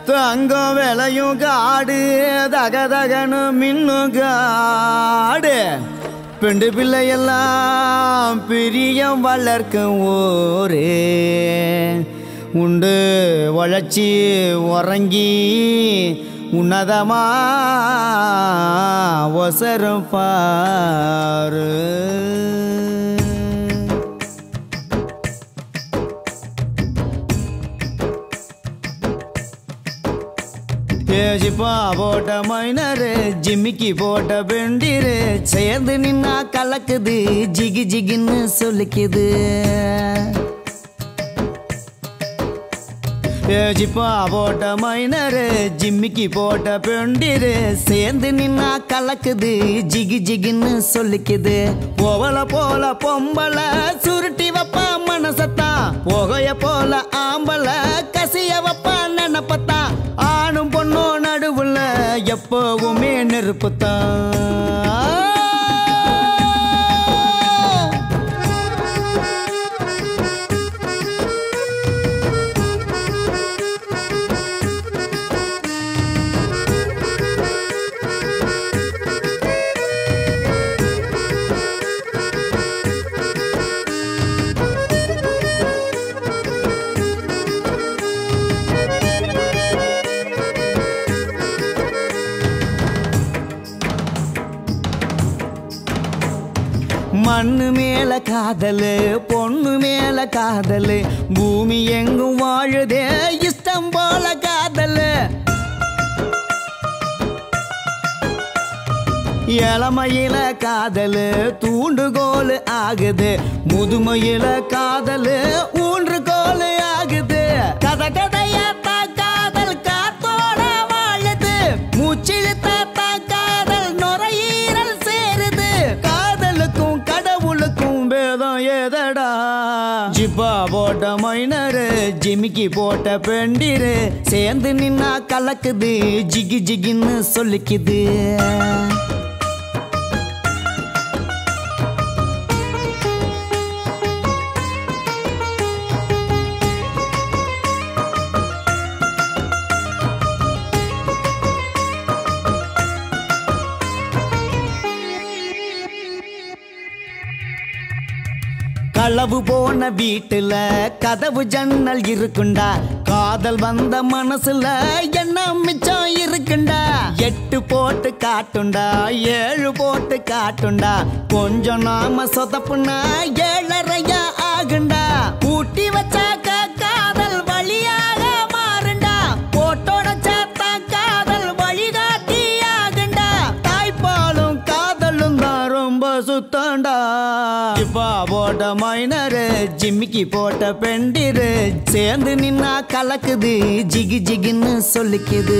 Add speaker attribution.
Speaker 1: தங்கம் விலையும் காடு தகதகனு மின்னும் காடு பெண்டு பிள்ளையெல்லாம் பிரியம் வளர்க்கும் ஊரே உண்டு வளர்ச்சி உறங்கி உன்னதமா ஒசரும் பாரு ஏஜிப்பா போட்ட மைனரு ஜிம்மிக்கு போட்ட பெண்டிரு சேர்ந்து நின்னா கலக்குது ஜிகி ஜிகின்னு சொல்லிக்குது ஏஜிப்பா போட்ட மைனரு ஜிம்மிக்கு போட்ட பெண்டிரு சேர்ந்து நின்னா கலக்குது ஜிகி ஜிகின்னு சொல்லிக்குது போவல போல பொம்பல சுருட்டி வைப்பா மனசத்தான் போகைய போல ஆம்பல கசிய வைப்பா நினப்பத்தான் ஆணும் பொண்ணும் நடுவுல எப்பவுமே நெருப்புத்தான் மண்ணு மேல காதலு பொண்ணு மேல காதலு பூமி எங்கும் வாழுதே இஷ்டம் போல காதலு இளமையில காதலு தூண்டுகோல் ஆகுது முதுமையில காதலு ஊன்றுகோல் ஆகுது கதை கதையாத்தா காதல் காத்தோட வாழுது மூச்சிழுத்தாத்தா காதல் நுரையீரல் சேருது காதலுக்கும் கடவுளுக்கும் பேதம் ஏதடா ஜிப்பா போட்ட மைனரு ஜிமிக்கி போட்ட பெண்டிரு சேர்ந்து நின்னா கலக்குது ஜிகி ஜிகின்னு சொல்லிக்குது களவு போன வீட்டுல கதவு ஜன்னல் இருக்குண்டா காதல் வந்த மனசுல என்ன மிச்சம் இருக்குண்டா 8 போட்டு காட்டுண்டா 7 போட்டு காட்டுண்டா கொஞ்சம் நாம சொதப்புனா 7.5 ஆகுண்டா ஊட்டி வச்சாக்க காதல் வழியாக மாறுண்டா போட்டோட சாத்தா காதல் வழிகாட்டி ஆகுண்டா தாய்ப்பாலும் காதலும் தான் ரொம்ப சுத்தண்டா ஜிப்பா போட்ட மைனரு ஜிம்மிக்கு போட்ட பெண்டிரு சேர்ந்து நின்னா கலக்குது ஜிகி ஜிகின்னு சொல்லிக்குது